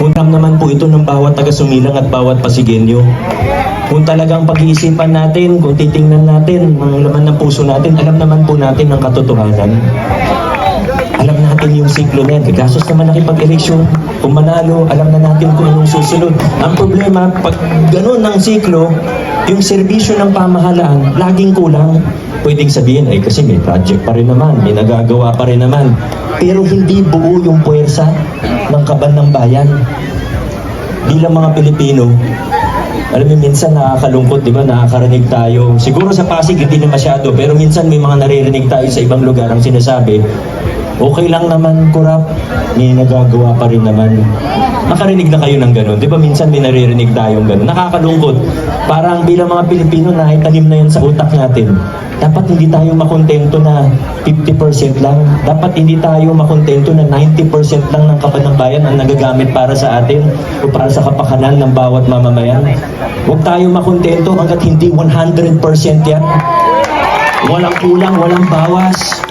Utam naman po ito ng bawat taga-Sumilang at bawat Pasigenyo. Kung talagang pag-iisipan natin, kung titingnan natin, ang laman ng puso natin, alam naman po natin ang katotohanan. Alam natin yung siklo na yan. Gagastos naman nakipag-eleksyon. Kung manalo, alam na natin kung anong susunod. Ang problema, pag ganun ng siklo, yung serbisyo ng pamahalaan, laging kulang. Pwedeng sabihin, ay kasi may project pa rin naman, may nagagawa pa rin naman. Pero hindi buo yung puwersa ng kaban ng bayan. Bilang mga Pilipino, alam mo, minsan nakakalungkot, di ba? Nakakarinig tayo. Siguro sa Pasig, hindi na masyado. Pero minsan may mga naririnig tayo sa ibang lugar ang sinasabi, okay lang naman, kurap. May nagagawa pa rin naman. Nakarinig na kayo ng gano'n. Di ba minsan may naririnig tayong gano'n? Nakakalungkot. Parang bilang mga Pilipino na itanim na yan sa utak natin. Dapat hindi tayo makontento na 50% lang. Dapat hindi tayo makontento na 90% lang ng kaban ng bayan ang nagagamit para sa atin o para sa kapakanan ng bawat mamamayan. Huwag tayo makontento hanggat hindi 100% yan. Walang kulang, walang bawas.